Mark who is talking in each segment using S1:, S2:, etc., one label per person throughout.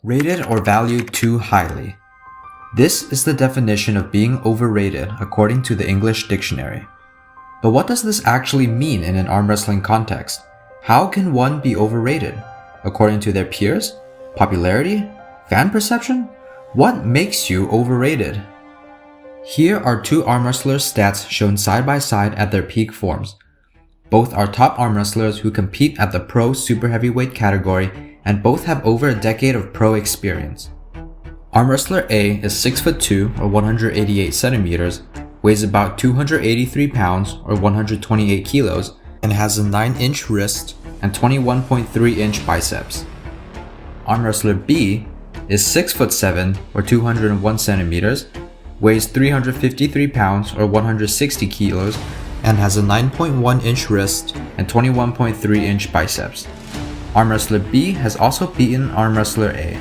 S1: Rated or valued too highly. This is the definition of being overrated according to the English dictionary. But what does this actually mean in an arm wrestling context? How can one be overrated? According to their peers? Popularity? Fan perception? What makes you overrated? Here are two arm wrestlers' stats shown side by side at their peak forms. Both are top arm wrestlers who compete at the pro super heavyweight category, and both have over a decade of pro experience. Arm wrestler A is 6'2" or 188 centimeters, weighs about 283 pounds or 128 kilos, and has a 9-inch wrist and 21.3-inch biceps. Arm wrestler B is 6'7" or 201 centimeters, weighs 353 pounds or 160 kilos, and has a 9.1-inch wrist and 21.3-inch biceps. Arm wrestler B has also beaten arm wrestler A.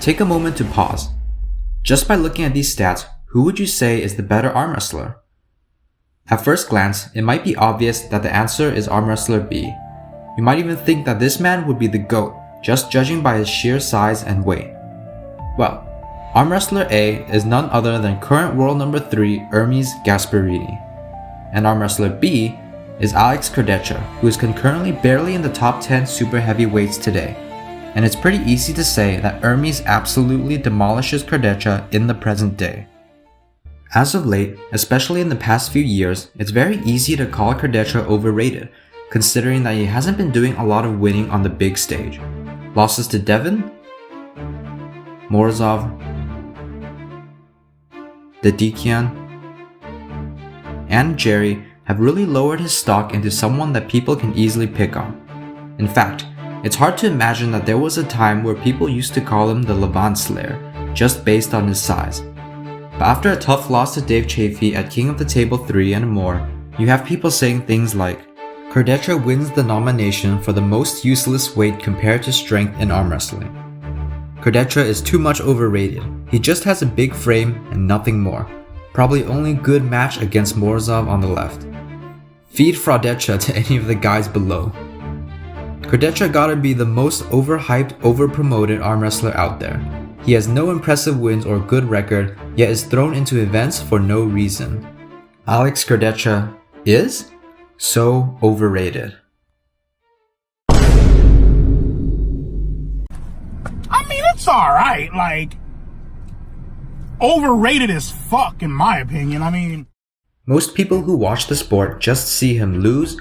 S1: Take a moment to pause. Just by looking at these stats, who would you say is the better arm wrestler? At first glance, it might be obvious that the answer is arm wrestler B. You might even think that this man would be the GOAT, just judging by his sheer size and weight. Well, arm wrestler A is none other than current world number 3 Hermes Gasparini. And arm wrestler B is Alex Kurdecha, who is concurrently barely in the top 10 super heavyweights today. And it's pretty easy to say that Hermes absolutely demolishes Kurdecha in the present day. As of late, especially in the past few years, it's very easy to call Kurdecha overrated, considering that he hasn't been doing a lot of winning on the big stage. Losses to Devin, Morozov, Dedikian, and Jerry have really lowered his stock into someone that people can easily pick on. In fact, it's hard to imagine that there was a time where people used to call him the Levant Slayer, just based on his size. But after a tough loss to Dave Chafee at King of the Table 3 and more, you have people saying things like, Kurdecha wins the nomination for the most useless weight compared to strength in arm wrestling. Kurdecha is too much overrated. He just has a big frame and nothing more. Probably only good match against Morozov on the left. Feed Fraudecha to any of the guys below. Kurdecha gotta be the most overhyped, overpromoted arm wrestler out there. He has no impressive wins or good record, yet is thrown into events for no reason. Alex Kurdecha is so overrated.
S2: I mean, it's alright, overrated as fuck in my opinion.
S1: Most people who watch the sport just see him lose,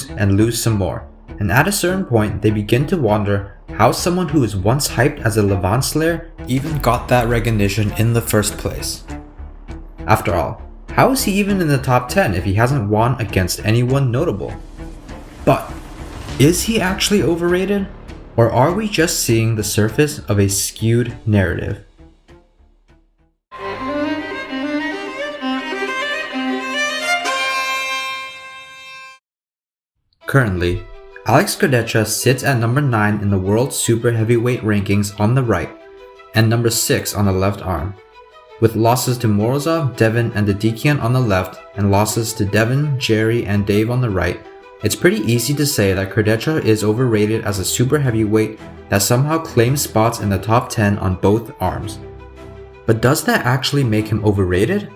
S1: and lose some more. And at a certain point, they begin to wonder how someone who was once hyped as a Levant Slayer even got that recognition in the first place. After all, how is he even in the top 10 if he hasn't won against anyone notable? But, is he actually overrated? Or are we just seeing the surface of a skewed narrative? Currently, Alex Kurdecha sits at number 9 in the world super heavyweight rankings on the right, and number 6 on the left arm. With losses to Morozov, Devin, and Dedikian on the left, and losses to Devin, Jerry, and Dave on the right, it's pretty easy to say that Kurdecha is overrated as a super heavyweight that somehow claims spots in the top 10 on both arms. But does that actually make him overrated?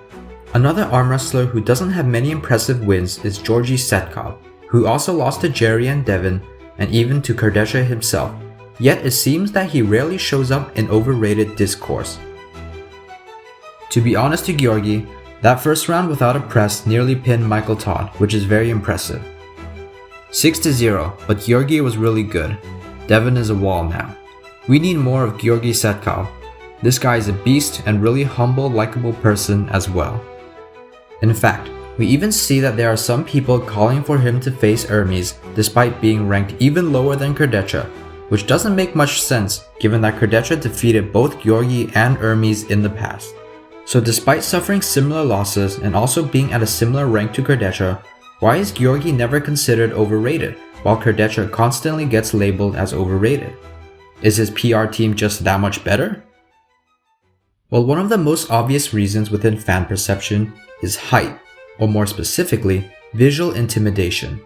S1: Another arm wrestler who doesn't have many impressive wins is Georgi Setkov, who also lost to Jerry and Devin, and even to Kurdecha himself, yet it seems that he rarely shows up in overrated discourse. To be honest to Georgi, that first round without a press nearly pinned Michael Todd, which is very impressive. 6-0, but Georgi was really good. Devin is a wall now. We need more of Georgi Setkov. This guy is a beast and really humble, likable person as well. In fact, we even see that there are some people calling for him to face Hermes despite being ranked even lower than Kurdecha, which doesn't make much sense given that Kurdecha defeated both Georgi and Hermes in the past. So despite suffering similar losses and also being at a similar rank to Kurdecha, why is Georgi never considered overrated while Kurdecha constantly gets labeled as overrated? Is his PR team just that much better? Well, one of the most obvious reasons within fan perception is height, or more specifically, visual intimidation.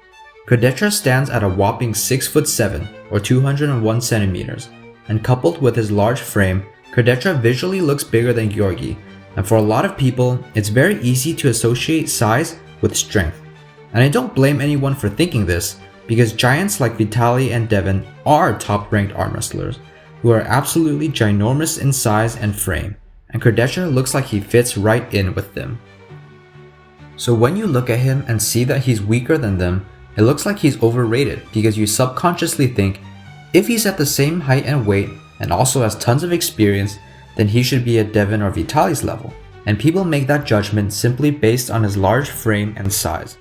S1: Kurdecha stands at a whopping 6'7" or 201 centimeters, and coupled with his large frame, Kardecha visually looks bigger than Georgi, and for a lot of people, it's very easy to associate size with strength. And I don't blame anyone for thinking this, because giants like Vitaly and Devin are top-ranked arm wrestlers, who are absolutely ginormous in size and frame, and Kardecha looks like he fits right in with them. So when you look at him and see that he's weaker than them, it looks like he's overrated because you subconsciously think, if he's at the same height and weight and also has tons of experience, then he should be at Devin or Vitaly's level, and people make that judgment simply based on his large frame and size.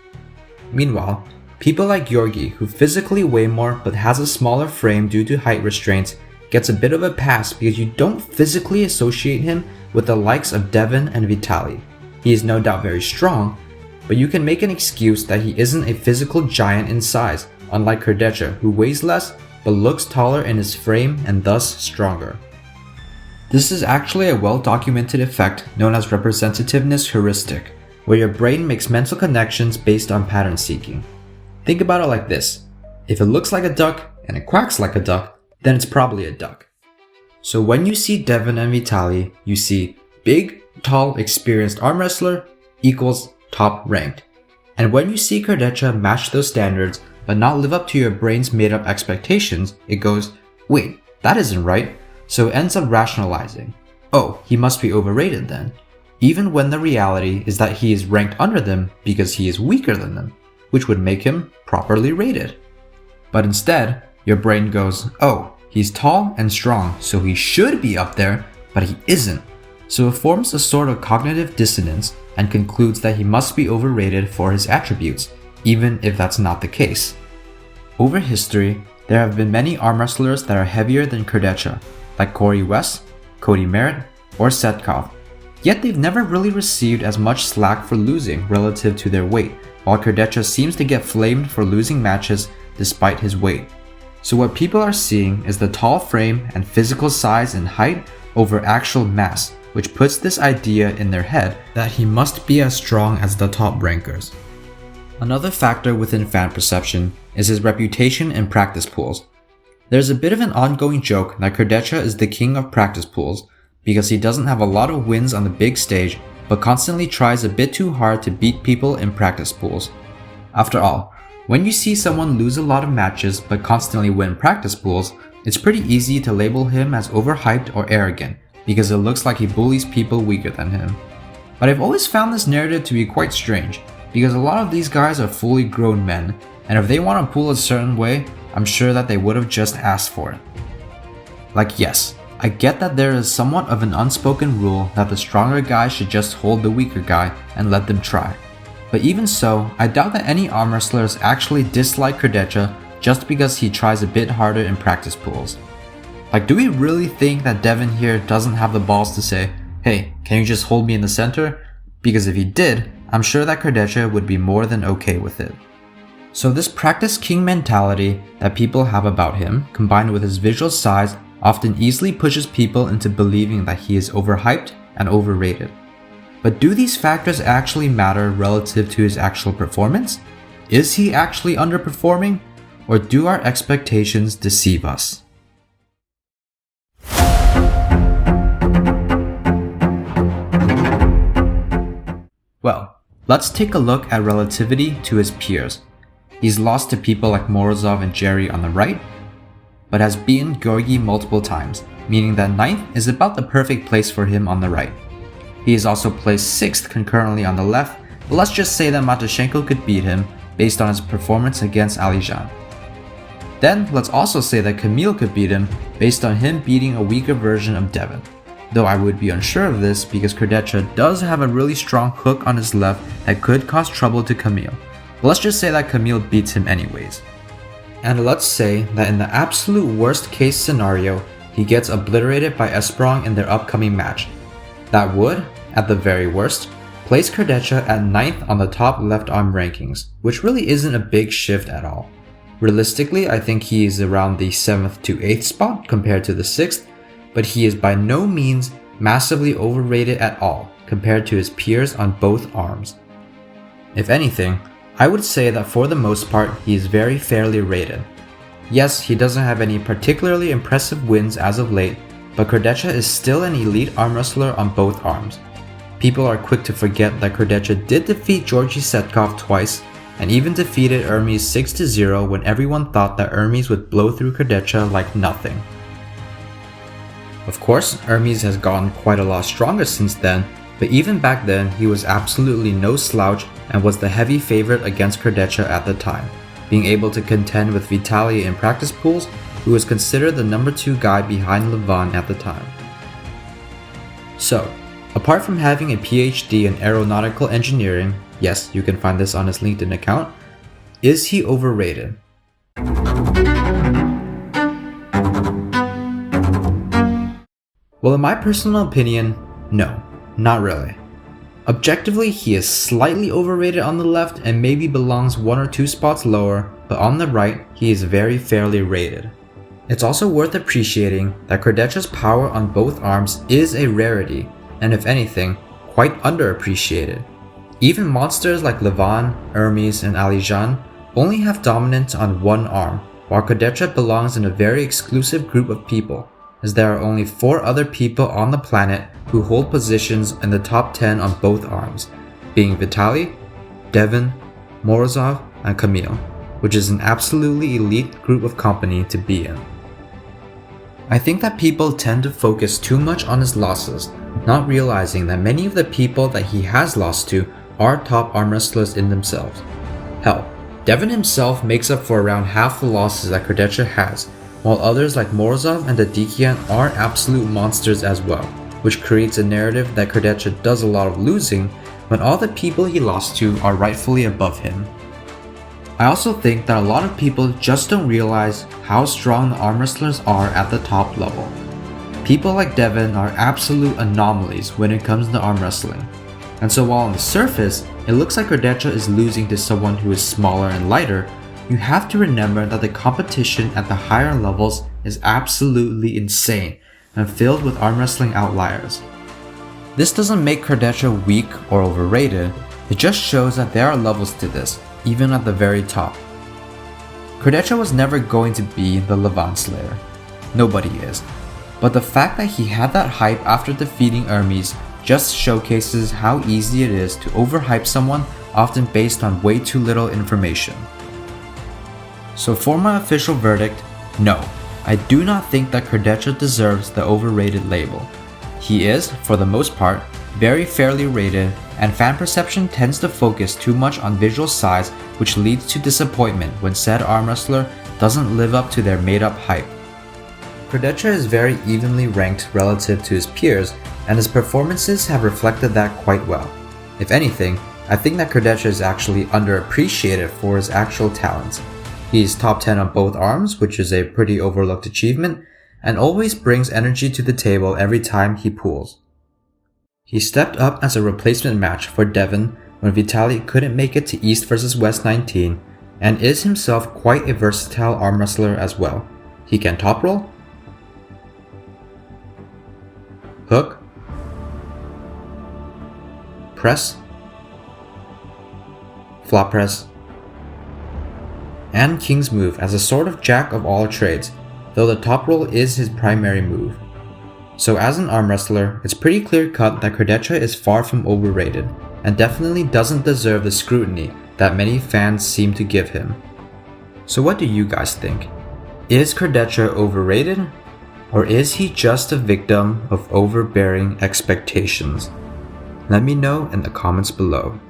S1: Meanwhile, people like Georgi, who physically weigh more but has a smaller frame due to height restraints, gets a bit of a pass because you don't physically associate him with the likes of Devin and Vitaly. He is no doubt very strong, but you can make an excuse that he isn't a physical giant in size, unlike Kardecha, who weighs less but looks taller in his frame and thus stronger. This is actually a well-documented effect known as representativeness heuristic, where your brain makes mental connections based on pattern seeking. Think about it like this: if it looks like a duck and it quacks like a duck, then it's probably a duck. So when you see Devin and Vitaly, you see big, tall, experienced arm wrestler equals top ranked. And when you see Kardecha match those standards but not live up to your brain's made up expectations, it goes, wait, that isn't right. So it ends up rationalizing, oh, he must be overrated then, even when the reality is that he is ranked under them because he is weaker than them, which would make him properly rated. But instead, your brain goes, oh, he's tall and strong, so he should be up there, but he isn't. So it forms a sort of cognitive dissonance and concludes that he must be overrated for his attributes, even if that's not the case. Over history, there have been many arm wrestlers that are heavier than Kardecha, like Corey West, Cody Merritt, or Setkov, yet they've never really received as much slack for losing relative to their weight, while Kardecha seems to get flamed for losing matches despite his weight. So what people are seeing is the tall frame and physical size and height over actual mass, which puts this idea in their head that he must be as strong as the top rankers. Another factor within fan perception is his reputation in practice pools. There's a bit of an ongoing joke that Kardecha is the king of practice pools because he doesn't have a lot of wins on the big stage but constantly tries a bit too hard to beat people in practice pools. After all, when you see someone lose a lot of matches but constantly win practice pools, it's pretty easy to label him as overhyped or arrogant because it looks like he bullies people weaker than him. But I've always found this narrative to be quite strange, because a lot of these guys are fully grown men, and if they want to pull a certain way, I'm sure that they would have just asked for it. Like, yes, I get that there is somewhat of an unspoken rule that the stronger guy should just hold the weaker guy and let them try. But even so, I doubt that any arm wrestlers actually dislike Kardecha just because he tries a bit harder in practice pools. Like, do we really think that Devin here doesn't have the balls to say, hey, can you just hold me in the center? Because if he did, I'm sure that Kardecha would be more than okay with it. So this practice king mentality that people have about him, combined with his visual size, often easily pushes people into believing that he is overhyped and overrated. But do these factors actually matter relative to his actual performance? Is he actually underperforming? Or do our expectations deceive us? Well, let's take a look at relativity to his peers. He's lost to people like Morozov and Jerry on the right, but has beaten Georgi multiple times, meaning that 9th is about the perfect place for him on the right. He is also placed 6th concurrently on the left, but let's just say that Matushenko could beat him based on his performance against Alijan. Then let's also say that Camille could beat him based on him beating a weaker version of Devin. Though I would be unsure of this because Kardecha does have a really strong hook on his left that could cause trouble to Camille. But let's just say that Camille beats him anyways. And let's say that in the absolute worst case scenario, he gets obliterated by Esperong in their upcoming match. That would, at the very worst, place Kardecha at 9th on the top left arm rankings, which really isn't a big shift at all. Realistically, I think he is around the 7th to 8th spot compared to the 6th, but he is by no means massively overrated at all compared to his peers on both arms. If anything, I would say that for the most part he is very fairly rated. Yes, he doesn't have any particularly impressive wins as of late, but Kardeccia is still an elite arm wrestler on both arms. People are quick to forget that Kardeccia did defeat Georgi Setkov twice, and even defeated Hermes 6-0 when everyone thought that Hermes would blow through Kardeccia like nothing. Of course, Hermes has gotten quite a lot stronger since then, but even back then he was absolutely no slouch and was the heavy favorite against Kardeccia at the time, being able to contend with Vitaly in practice pools, who was considered the number 2 guy behind Levon at the time. So, apart from having a PhD in aeronautical engineering, yes, you can find this on his LinkedIn account, is he overrated? Well, in my personal opinion, no, not really. Objectively, he is slightly overrated on the left and maybe belongs 1 or 2 spots lower, but on the right, he is very fairly rated. It's also worth appreciating that Kardeccia's power on both arms is a rarity, and if anything, quite underappreciated. Even monsters like Levon, Hermes, and Alijan only have dominance on one arm, while Kardeccia belongs in a very exclusive group of people, as there are only 4 other people on the planet who hold positions in the top 10 on both arms, being Vitaly, Devin, Morozov, and Kamil, which is an absolutely elite group of company to be in. I think that people tend to focus too much on his losses, not realizing that many of the people that he has lost to are top arm wrestlers in themselves. Hell, Devin himself makes up for around half the losses that Kardeccia has, while others like Morozov and Dadikian are absolute monsters as well, which creates a narrative that Kardeccia does a lot of losing when all the people he lost to are rightfully above him. I also think that a lot of people just don't realize how strong the arm wrestlers are at the top level. People like Devin are absolute anomalies when it comes to arm wrestling, and so while on the surface it looks like Kardeccia is losing to someone who is smaller and lighter, you have to remember that the competition at the higher levels is absolutely insane and filled with arm wrestling outliers. This doesn't make Kardeccia weak or overrated, it just shows that there are levels to this, even at the very top. Kardeccia was never going to be the Levon Slayer. Nobody is. But the fact that he had that hype after defeating Hermes just showcases how easy it is to overhype someone, often based on way too little information. So for my official verdict, no, I do not think that Kardeccia deserves the overrated label. He is, for the most part, very fairly rated, and fan perception tends to focus too much on visual size, which leads to disappointment when said arm wrestler doesn't live up to their made-up hype. Kardeccia is very evenly ranked relative to his peers, and his performances have reflected that quite well. If anything, I think that Kardeccia is actually underappreciated for his actual talents. He's top 10 on both arms, which is a pretty overlooked achievement, and always brings energy to the table every time he pulls. He stepped up as a replacement match for Devin when Vitaly couldn't make it to East vs West 19, and is himself quite a versatile arm wrestler as well. He can top roll, hook, press, flop press, and King's move as a sort of jack of all trades, though the top roll is his primary move. So as an arm wrestler, it's pretty clear cut that Kardeccia is far from overrated, and definitely doesn't deserve the scrutiny that many fans seem to give him. So what do you guys think? Is Kardeccia overrated? Or is he just a victim of overbearing expectations? Let me know in the comments below.